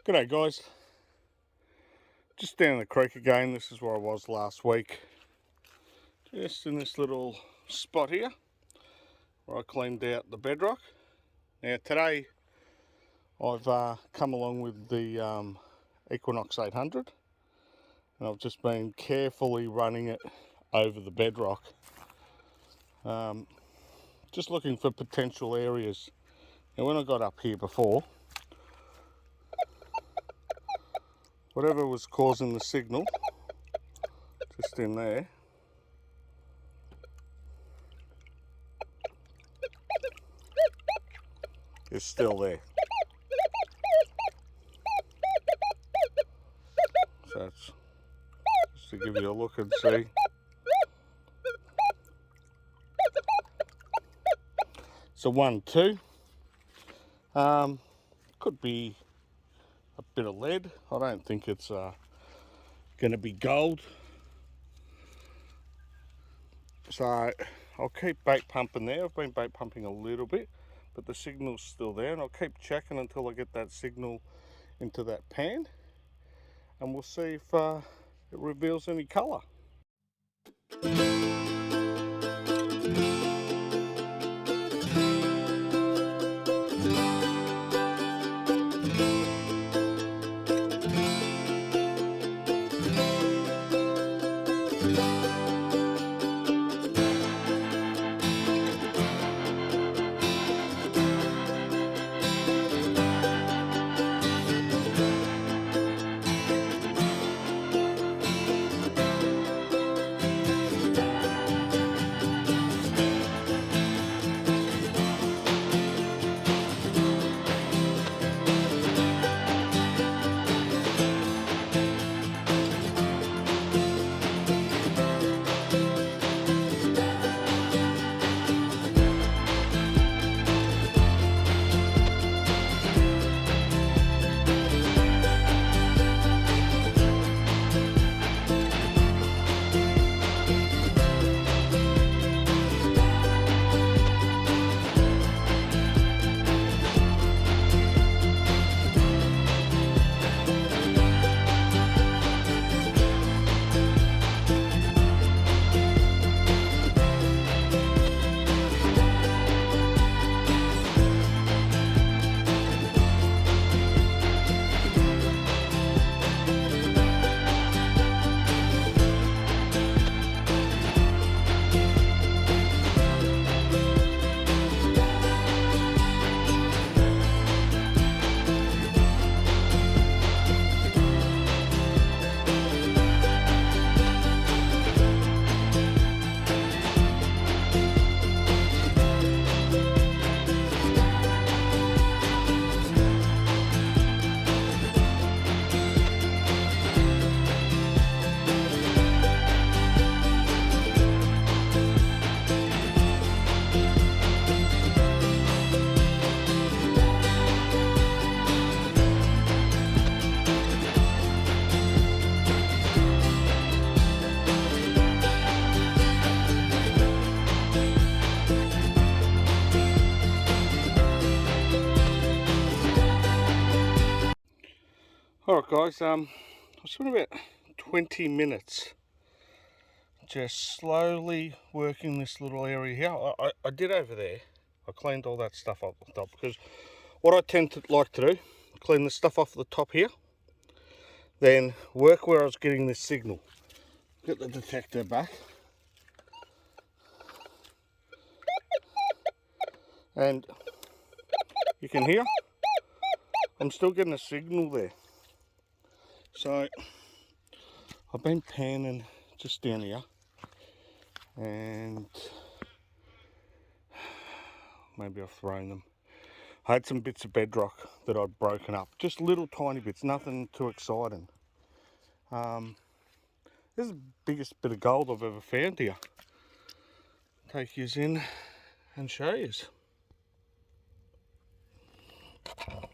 G'day guys, just down the creek again. This is where I was last week, just in this little spot here where I cleaned out the bedrock. Now today I've come along with the Equinox 800 and I've just been carefully running it over the bedrock, just looking for potential areas. Now when I got up here before, whatever was causing the signal just in there is still there. So it's just to give you a look and see. So 1, 2. Could be a bit of lead. I don't think it's going to be gold. So I'll keep bait pumping there. I've been bait pumping a little bit, but the signal's still there, and I'll keep checking until I get that signal into that pan, and we'll see if it reveals any colour. Alright guys, I spent about 20 minutes just slowly working this little area here. I did over there. I cleaned all that stuff off the top, because what I tend to like to do, clean the stuff off the top here, then work where I was getting this signal. Get the detector back. And you can hear, I'm still getting a signal there. So I've been panning just down here, and maybe I've thrown them. I had some bits of bedrock that I'd broken up, just little tiny bits, nothing too exciting. This is the biggest bit of gold I've ever found here. Take yous in and show yous.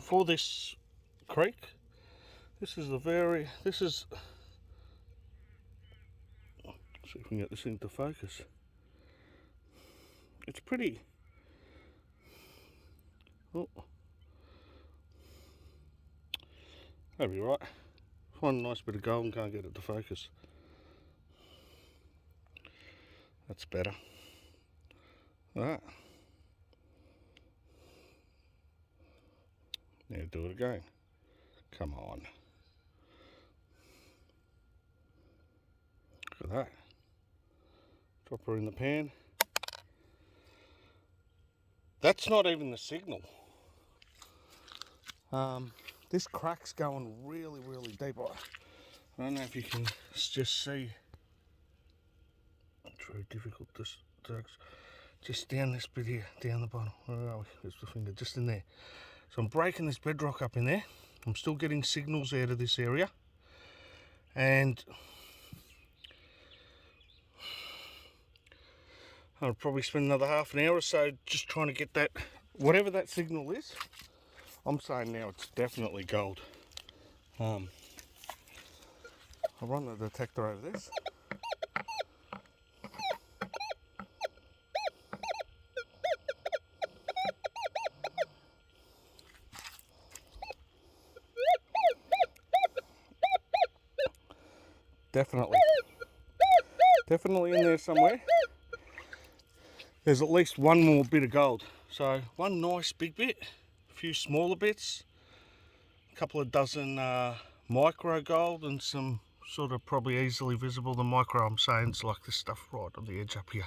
For this creek, this is see if we can get this into focus. It's pretty. Oh. That'll be right. Find a nice bit of gold and can't get it to focus. That's better. Alright. Now do it again. Come on. Look at that. Drop her in the pan. That's not even the signal. This crack's going really, really deep. I don't know if you can just see. It's very difficult to just down this bit here, down the bottom. Where are we? There's the finger, just in there. So I'm breaking this bedrock up in there. I'm still getting signals out of this area. And I'll probably spend another half an hour or so just trying to get that, whatever that signal is. I'm saying now it's definitely gold. I'll run the detector over this. Definitely in there somewhere. There's at least one more bit of gold. So one nice big bit, a few smaller bits, a couple of dozen micro gold, and some sort of probably easily visible. The micro, I'm saying, it's like this stuff right on the edge up here.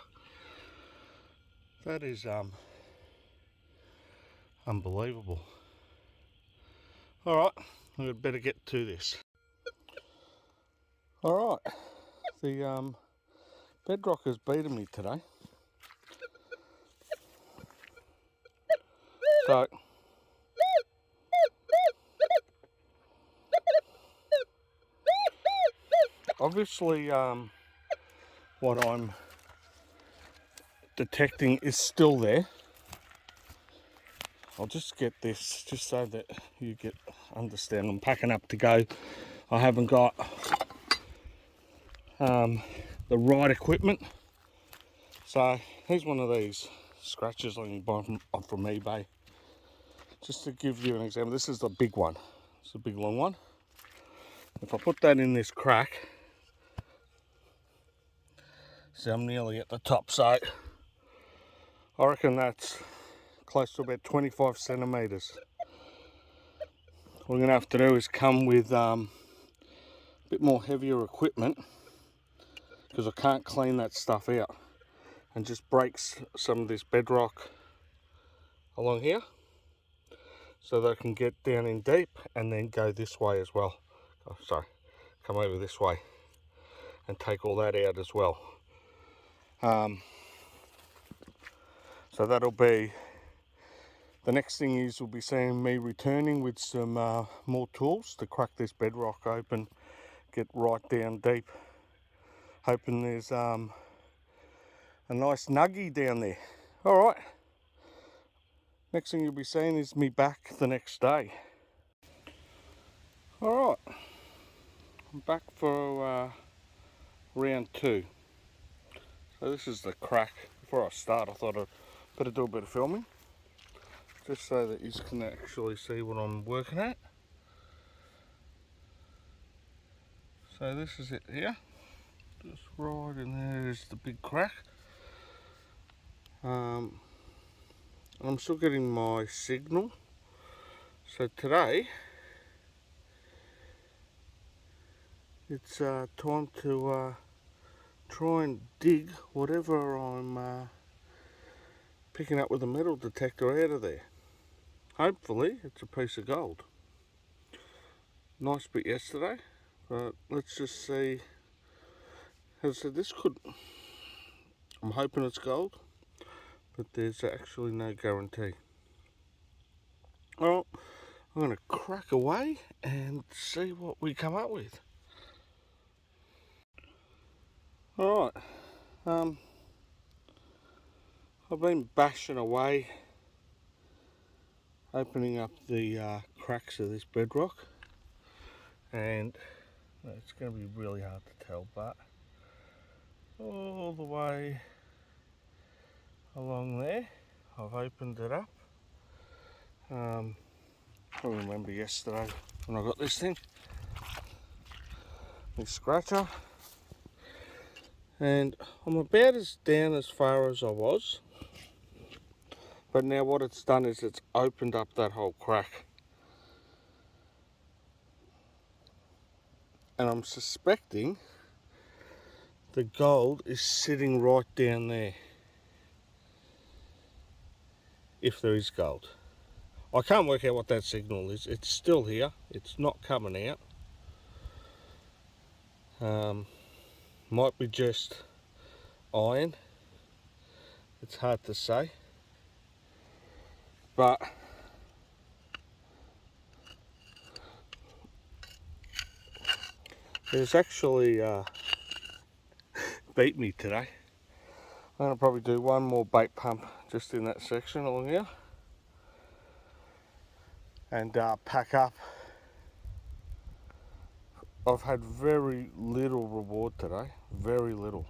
That is unbelievable. Alright, I'd better get to this. Alright, the bedrock has beaten me today. So obviously what I'm detecting is still there. I'll just get this just so that you understand. I'm packing up to go. I haven't got the right equipment. So here's one of these scratchers I can buy from eBay. Just to give you an example, this is the big one. It's a big long one. If I put that in this crack, see, I'm nearly at the top, so I reckon that's close to about 25 centimetres. What I'm going to have to do is come with a bit more heavier equipment, because I can't clean that stuff out, and just breaks some of this bedrock along here so that I can get down in deep and then go this way as well. Oh, sorry, come over this way and take all that out as well. So that'll be the next thing. Is you'll be seeing me returning with some more tools to crack this bedrock open, get right down deep, hoping there's a nice nuggie down there. All right, next thing you'll be seeing is me back the next day. All right, I'm back for round 2. So this is the crack. Before I start, I thought I'd better do a bit of filming, just so that you can actually see what I'm working at. So this is it here, just right in there is the big crack. I'm still getting my signal. So today it's time to try and dig whatever I'm picking up with a metal detector out of there. Hopefully it's a piece of gold. Nice bit yesterday, but let's just see. As I said, this could, I'm hoping it's gold, but there's actually no guarantee. Well, I'm going to crack away and see what we come up with. Alright, I've been bashing away, opening up the cracks of this bedrock, and it's going to be really hard to tell, but all the way along there I've opened it up. I remember yesterday when I got this thing, my scratcher, and I'm about as down as far as I was, but now what it's done is it's opened up that whole crack, and I'm suspecting the gold is sitting right down there, if there is gold. I can't work out what that signal is. It's still here, it's not coming out. Might be just iron, it's hard to say, but there's actually beat me today. I'm going to probably do one more bait pump just in that section along here and pack up. I've had very little reward today, very little.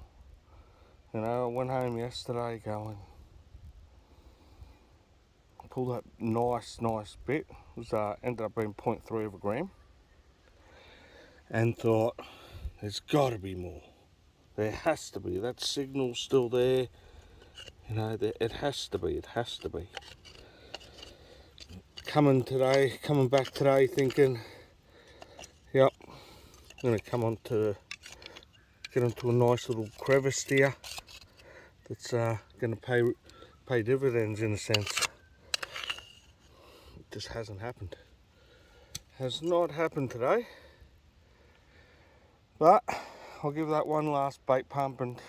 You know, I went home yesterday going, pulled that nice bit. It was ended up being 0.3 of a gram, and thought, there's got to be more. There has to be. That signal's still there. You know, it has to be. It has to be. Coming back today, thinking, yep, I'm going to get onto a nice little crevice here that's going to pay dividends in a sense. It just hasn't happened. Has not happened today. But I'll give that one last bait pump and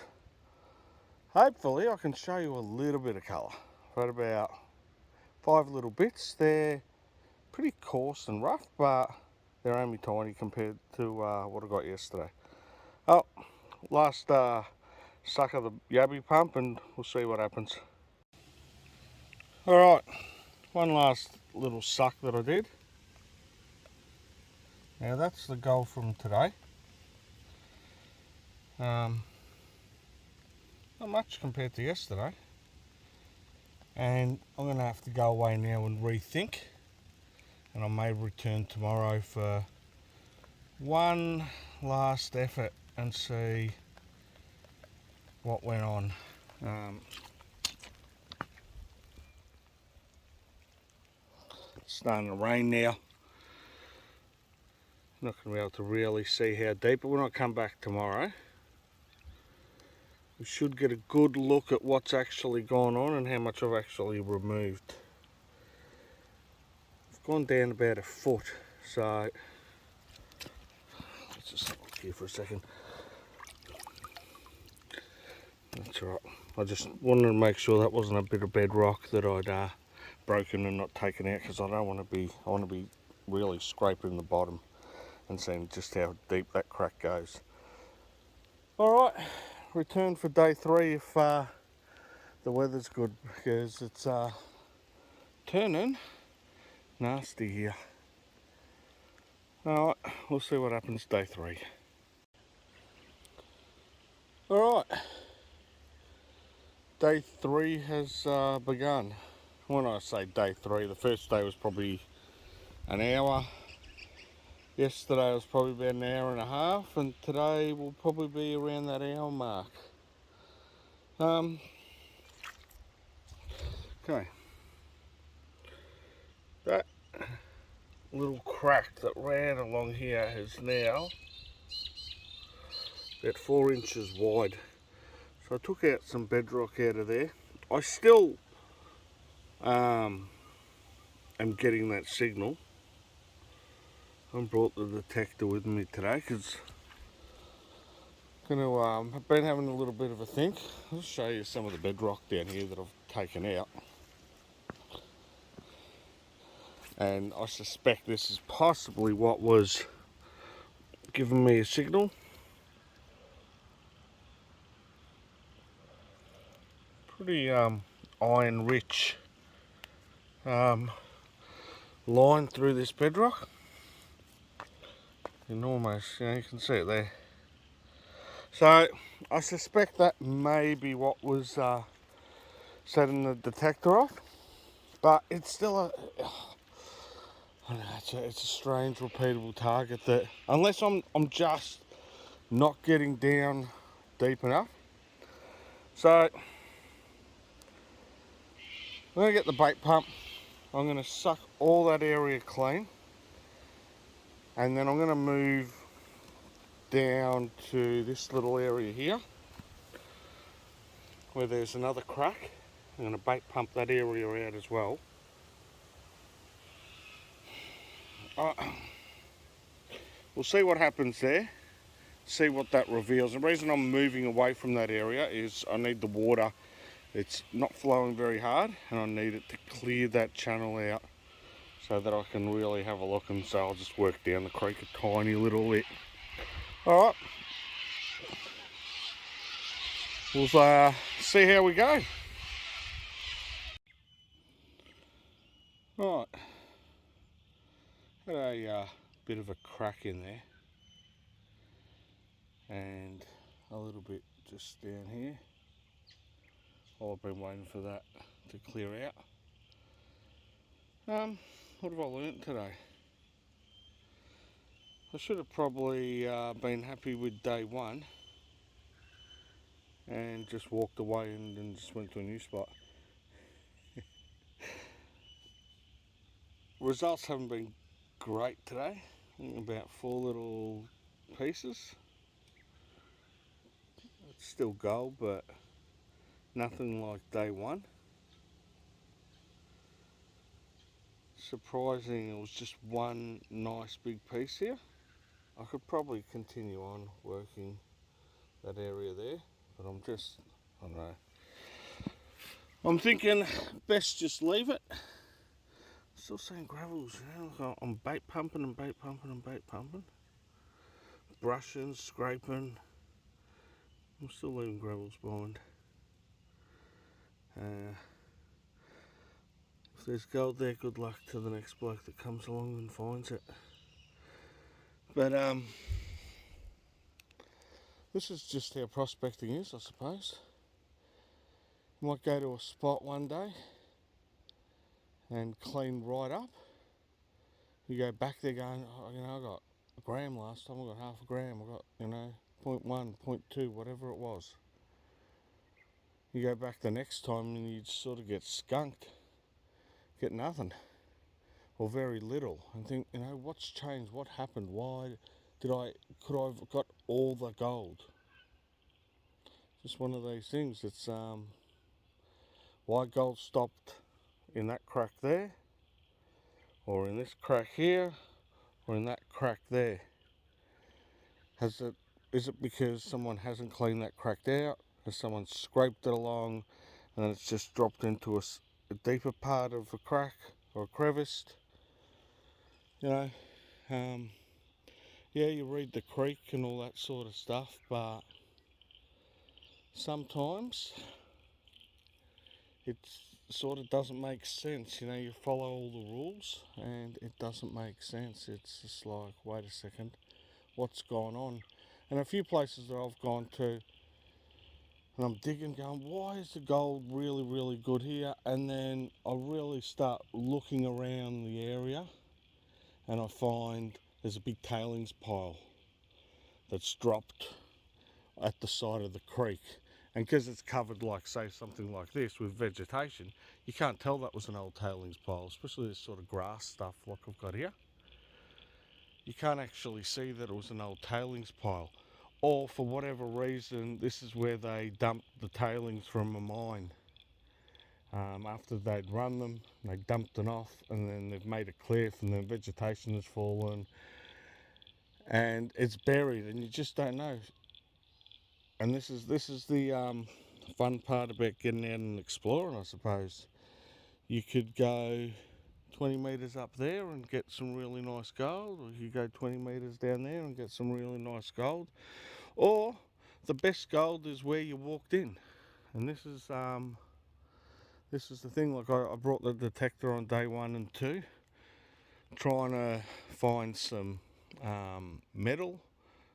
hopefully I can show you a little bit of colour. I've had about 5 little bits. They're pretty coarse and rough, but they're only tiny compared to what I got yesterday. Oh, last suck of the yabby pump and we'll see what happens. Alright, one last little suck that I did. Now that's the goal from today. Not much compared to yesterday. And I'm going to have to go away now and rethink. And I may return tomorrow for one last effort and see what went on. It's starting to rain now. Not going to be able to really see how deep, but when I come back tomorrow, we should get a good look at what's actually gone on and how much I've actually removed. I've gone down about 1 foot, so let's just look here for a second. That's all right. I just wanted to make sure that wasn't a bit of bedrock that I'd broken and not taken out, because I want to be really scraping the bottom and seeing just how deep that crack goes. All right, return for day 3 if the weather's good, because it's turning nasty here. All right, we'll see what happens day 3. All right, day 3 has begun. When I say day 3, the first day was probably an hour. Yesterday was probably about an hour and a half, and today will probably be around that hour mark. Okay, that little crack that ran along here is now about 4 inches wide. So I took out some bedrock out of there. I still am getting that signal. I brought the detector with me today because I've been having a little bit of a think. I'll show you some of the bedrock down here that I've taken out. And I suspect this is possibly what was giving me a signal. Pretty iron rich line through this bedrock. You can see it there. So I suspect that may be what was setting the detector off, but it's still I know, it's a strange repeatable target that, unless I'm just not getting down deep enough. So I'm going to get the bait pump. I'm going to suck all that area clean, and then I'm going to move down to this little area here where there's another crack. I'm going to bait pump that area out as well. We'll see what happens there, see what that reveals. The reason I'm moving away from that area is I need the water. It's not flowing very hard, and I need it to clear that channel out so that I can really have a look. And so I'll just work down the creek a tiny little bit. Alright, we'll see how we go. Right, had a bit of a crack in there, and a little bit just down here. I've been waiting for that to clear out. What have I learnt today? I should have probably been happy with day one and just walked away and just went to a new spot. Results haven't been great today. About 4 little pieces. It's still gold, but nothing like day one. Surprising, it was just one nice big piece here. I could probably continue on working that area there, but I don't know. I'm thinking best just leave it. Still seeing gravels, you know. I'm bait pumping and bait pumping and bait pumping. Brushing, scraping. I'm still leaving gravels behind. If there's gold there, good luck to the next bloke that comes along and finds it. But this is just how prospecting is, I suppose. You might go to a spot one day and clean right up. You go back there going, oh, you know, I got a gram last time, I got half a gram, I got, you know, 0.1, 0.2, whatever it was. You go back the next time and you sort of get skunked, get nothing, or very little, and think, you know, what's changed, what happened, why could I have got all the gold? Just one of these things. It's why gold stopped in that crack there, or in this crack here, or in that crack there. Is it because someone hasn't cleaned that crack out? Has someone scraped it along and it's just dropped into a deeper part of a crack or a crevice? You know, yeah, you read the creek and all that sort of stuff, but sometimes it sort of doesn't make sense. You know, you follow all the rules and it doesn't make sense. It's just like, wait a second, what's going on? And a few places that I've gone to, and I'm digging, going, why is the gold really, really good here? And then I really start looking around the area and I find there's a big tailings pile that's dropped at the side of the creek. And because it's covered, like, say, something like this with vegetation, you can't tell that was an old tailings pile, especially this sort of grass stuff like I've got here. You can't actually see that it was an old tailings pile. Or for whatever reason, this is where they dumped the tailings from a mine. After they'd run them, they dumped it off, and then they've made a cliff, and then vegetation has fallen, and it's buried, and you just don't know. And this is the fun part about getting out and exploring, I suppose. You could go 20 metres up there and get some really nice gold, or you go 20 metres down there and get some really nice gold, or the best gold is where you walked in. And this is the thing. Like, I brought the detector on day 1 and 2, trying to find some metal,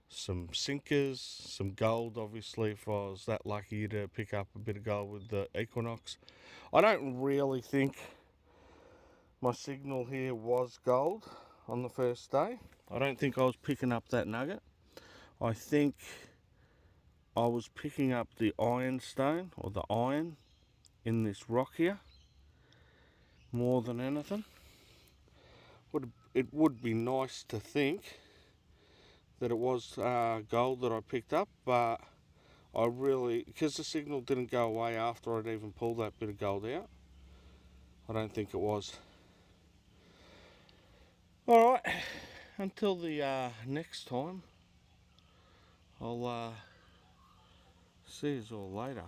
some sinkers, some gold, obviously, if I was that lucky to pick up a bit of gold with the Equinox. I don't really think My signal here was gold on the first day. I don't think I was picking up that nugget. I think I was picking up the ironstone, or the iron, in this rock here, more than anything. It would be nice to think that it was gold that I picked up, but I really, because the signal didn't go away after I'd even pulled that bit of gold out, I don't think it was. Alright, until the next time, I'll see you all later.